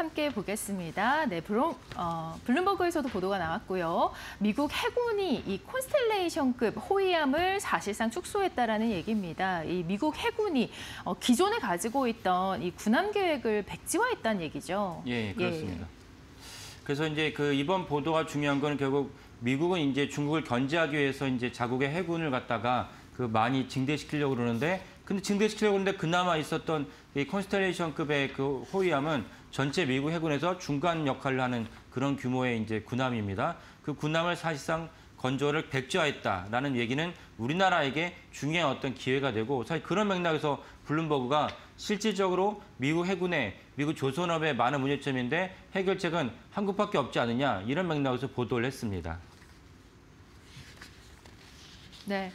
함께 보겠습니다. 네, 블룸버그에서도 보도가 나왔고요. 미국 해군이 이 콘스텔레이션급 호위함을 사실상 축소했다라는 얘기입니다. 이 미국 해군이 기존에 가지고 있던 이 군함 계획을 백지화했다는 얘기죠. 예, 그렇습니다. 그래서 이제 이번 보도가 중요한 건 결국 미국은 이제 중국을 견제하기 위해서 이제 자국의 해군을 갖다가 많이 증대시키려고 그러는데, 근데 증대시키려고 하는데 그나마 있었던 이 콘스텔레이션급의 그 호위함은 전체 미국 해군에서 중간 역할을 하는 그런 규모의 이제 군함입니다. 그 군함을 사실상 건조를 백지화했다라는 얘기는 우리나라에게 중요한 어떤 기회가 되고, 사실 그런 맥락에서 블룸버그가 실질적으로 미국 해군의 미국 조선업의 많은 문제점인데 해결책은 한국밖에 없지 않느냐, 이런 맥락에서 보도를 했습니다. 네,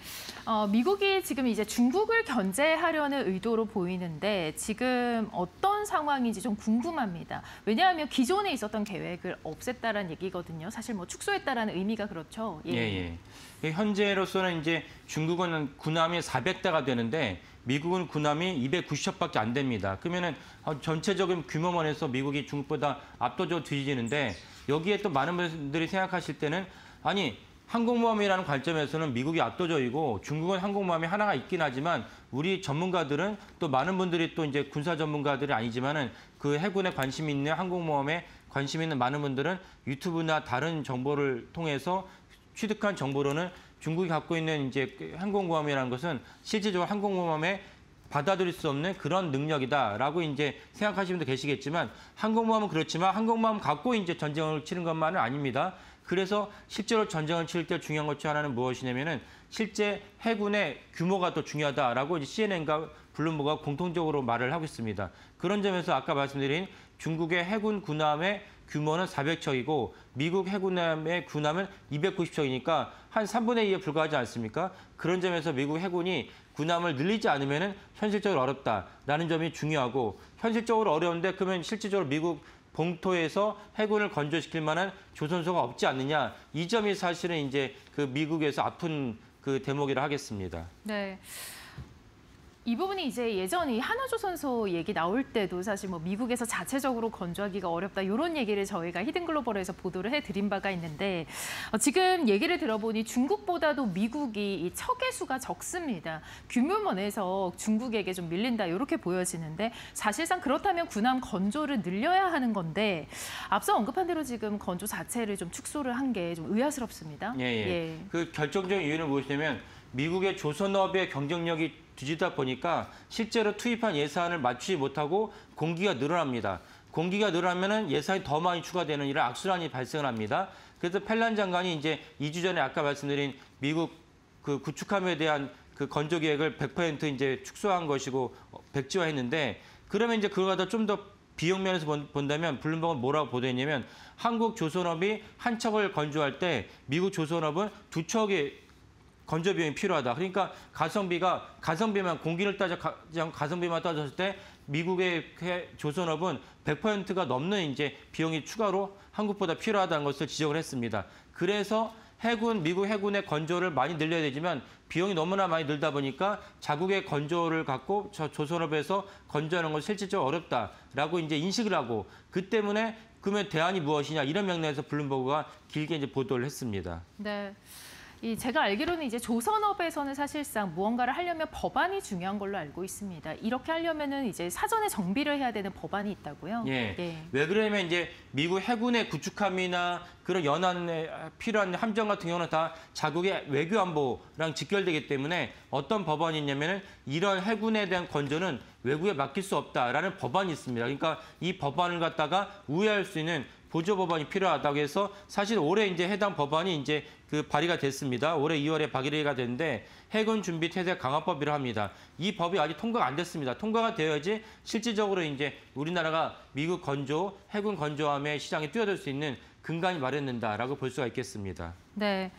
미국이 지금 이제 중국을 견제하려는 의도로 보이는데 지금 어떤 상황인지 좀 궁금합니다. 왜냐하면 기존에 있었던 계획을 없앴다라는 얘기거든요. 사실 뭐 축소했다라는 의미가 그렇죠. 예. 현재로서는 이제 중국은 군함이 400대가 되는데 미국은 군함이 290척밖에 안 됩니다. 그러면은 전체적인 규모만해서 미국이 중국보다 압도적으로 뒤지는데, 여기에 또 많은 분들이 생각하실 때는 아니, 항공모함이라는 관점에서는 미국이 압도적이고 중국은 항공모함이 하나가 있긴 하지만, 우리 전문가들은 또 많은 분들이 또 이제 군사 전문가들이 아니지만은 그 해군에 관심 있는 항공모함에 관심 있는 많은 분들은 유튜브나 다른 정보를 통해서 취득한 정보로는 중국이 갖고 있는 이제 항공모함이라는 것은 실질적으로 항공모함에 받아들일 수 없는 그런 능력이다라고 이제 생각하시는 분도 계시겠지만, 항공모함은 그렇지만 항공모함 갖고 이제 전쟁을 치는 것만은 아닙니다. 그래서 실제로 전쟁을 치를 때 중요한 것 중 하나는 무엇이냐면은 실제 해군의 규모가 더 중요하다라고 이제 CNN과 블룸버그가 공통적으로 말을 하고 있습니다. 그런 점에서 아까 말씀드린 중국의 해군 군함의 규모는 400척이고 미국 해군의 군함은 290척이니까 한 3분의 2에 불과하지 않습니까? 그런 점에서 미국 해군이 군함을 늘리지 않으면은 현실적으로 어렵다라는 점이 중요하고, 현실적으로 어려운데 그러면 실질적으로 미국 본토에서 해군을 건조시킬 만한 조선소가 없지 않느냐, 이 점이 사실은 이제 미국에서 아픈 대목이라 하겠습니다. 네. 이 부분이 이제 예전에 하나조선소 얘기 나올 때도 사실 뭐 미국에서 자체적으로 건조하기가 어렵다, 이런 얘기를 저희가 히든글로벌에서 보도를 해드린 바가 있는데, 지금 얘기를 들어보니 중국보다도 미국이 이 척의 수가 적습니다. 규모면에서 중국에게 좀 밀린다, 이렇게 보여지는데 사실상 그렇다면 군함 건조를 늘려야 하는 건데, 앞서 언급한 대로 지금 건조 자체를 좀 축소를 한 게 좀 의아스럽습니다. 예. 그 결정적인 이유는 무엇이냐면 미국의 조선업의 경쟁력이 뒤지다 보니까 실제로 투입한 예산을 맞추지 못하고 공기가 늘어납니다. 공기가 늘어나면은 예산이 더 많이 추가되는 이런 악순환이 발생을 합니다. 그래서 펠란 장관이 이제 2주 전에 아까 말씀드린 미국 구축함에 대한 건조 계획을 100% 이제 축소한 것이고 백지화했는데, 그러면 이제 그걸 갖다 좀 더 비용 면에서 본다면 블룸버그는 뭐라고 보도했냐면, 한국 조선업이 한 척을 건조할 때 미국 조선업은 2척의 건조 비용이 필요하다. 그러니까 가성비만 공기를 가성비만 따졌을 때 미국의 조선업은 100%가 넘는 이제 비용이 추가로 한국보다 필요하다는 것을 지적을 했습니다. 그래서 미국 해군의 건조를 많이 늘려야 되지만 비용이 너무나 많이 늘다 보니까 자국의 건조를 갖고 조선업에서 건조하는 건 실질적으로 어렵다라고 이제 인식을 하고, 그 때문에 그러면 대안이 무엇이냐, 이런 맥락에서 블룸버그가 길게 이제 보도를 했습니다. 네. 제가 알기로는 이제 조선업에서는 사실상 무언가를 하려면 법안이 중요한 걸로 알고 있습니다. 이렇게 하려면은 이제 사전에 정비를 해야 되는 법안이 있다고요? 예. 왜 그러냐면 이제 미국 해군의 구축함이나 그런 연안에 필요한 함정 같은 경우는 다 자국의 외교안보랑 직결되기 때문에 어떤 법안이 있냐면은 이런 해군에 대한 건조는 외국에 맡길 수 없다라는 법안이 있습니다. 그러니까 이 법안을 갖다가 우회할 수 있는 보조 법안이 필요하다고 해서 사실 올해 이제 해당 법안이 이제 발의가 됐습니다. 올해 2월에 발의가 됐는데 해군 준비 태세 강화법이라 합니다. 이 법이 아직 통과가 안 됐습니다. 통과가 되어야지 실질적으로 이제 우리나라가 미국 해군 건조함의 시장에 뛰어들 수 있는 근간이 마련된다라고 볼 수가 있겠습니다. 네.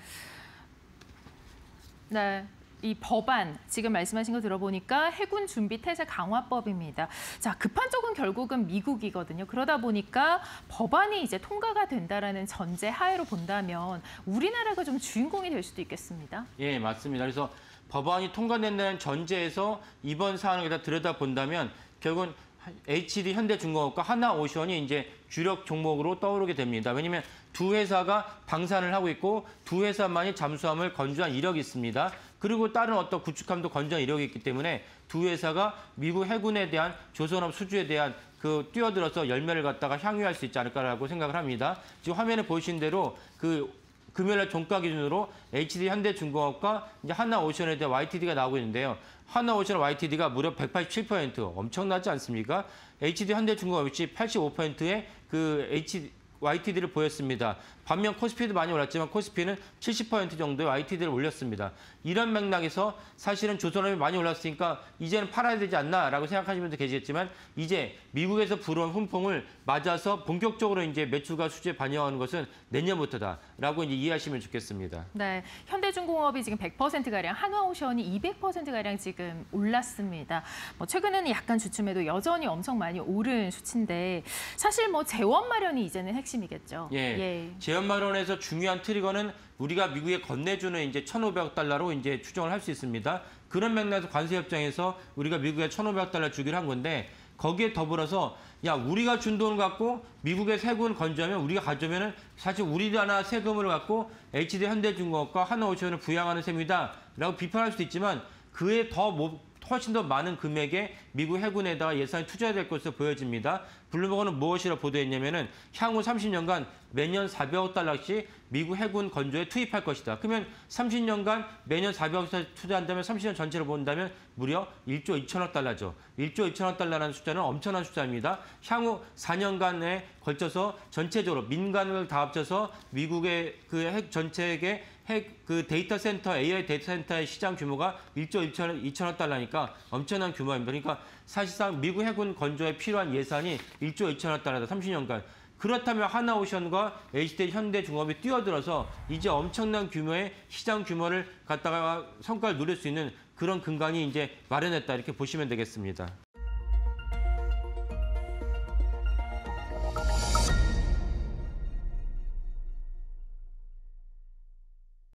이 법안, 지금 말씀하신 거 들어보니까 해군 준비 태세 강화법입니다. 자, 급한 쪽은 결국은 미국이거든요. 그러다 보니까 법안이 이제 통과가 된다라는 전제 하에로 본다면 우리나라가 좀 주인공이 될 수도 있겠습니다. 예, 맞습니다. 그래서 법안이 통과된다는 전제에서 이번 사안을 들여다본다면 결국은 HD 현대중공업과 하나오션이 이제 주력 종목으로 떠오르게 됩니다. 왜냐하면 두 회사가 방산을 하고 있고 두 회사만이 잠수함을 건조한 이력이 있습니다. 그리고 다른 어떤 구축함도 건조한 이력이 있기 때문에 두 회사가 미국 해군에 대한 조선업 수주에 대한 그 뛰어들어서 열매를 갖다가 향유할 수 있지 않을까라고 생각을 합니다. 지금 화면에 보이신 대로 그 금요일날 종가 기준으로 HD 현대중공업과 이제 하나오션에 대한 YTD가 나오고 있는데요. 하나오션 YTD가 무려 187% 엄청나지 않습니까? HD 현대중공업 역시 85%의 그 YTD를 보였습니다. 반면 코스피도 많이 올랐지만 코스피는 70% 정도의 YTD를 올렸습니다. 이런 맥락에서 사실은 조선업이 많이 올랐으니까 이제는 팔아야 되지 않나라고 생각하시는 분도 계시겠지만 이제 미국에서 불어온 훈풍을 맞아서 본격적으로 이제 매출과 수주에 반영하는 것은 내년부터다라고 이제 이해하시면 좋겠습니다. 네, 현대중공업이 지금 100%가량, 한화오션이 200%가량 지금 올랐습니다. 뭐 최근에는 약간 주춤해도 여전히 엄청 많이 오른 수치인데 사실 뭐 재원 마련이 이제는 핵심이겠죠. 예. 재원 마련에서 중요한 트리거는 우리가 미국에 건네주는 이제 1,500억 달러로 이제 추정을 할 수 있습니다. 그런 맥락에서 관세 협정에서 우리가 미국에 1,500억 달러 주기로 한 건데 거기에 더불어서 야 우리가 준 돈을 갖고 미국의 세금을 건조하면 우리가 가져오면은 사실 우리나라 세금을 갖고 HD 현대중공업과 하나오션을 부양하는 셈이다라고 비판할 수도 있지만 그에 훨씬 더 많은 금액의 미국 해군에다가 예산이 투자해야 될 것으로 보여집니다. 블룸버그는 무엇이라 보도했냐면은 향후 30년간 매년 400억 달러씩 미국 해군 건조에 투입할 것이다. 그러면 30년간 매년 400억 투자한다면 30년 전체로 본다면 무려 1조 2천억 달러죠. 1조 2천억 달러라는 숫자는 엄청난 숫자입니다. 향후 4년간에 걸쳐서 전체적으로 민간을 다 합쳐서 미국의 그 전체의 그 데이터 센터, AI 데이터 센터의 시장 규모가 1조 2천억 달러니까 엄청난 규모입니다. 그러니까 사실상 미국 해군 건조에 필요한 예산이 1조 2천억 달러다, 30년간. 그렇다면 하나오션과 HD 현대중공업이 뛰어들어서 이제 엄청난 규모의 시장 규모를 갖다가 성과를 누릴 수 있는 그런 근간이 이제 마련했다 이렇게 보시면 되겠습니다.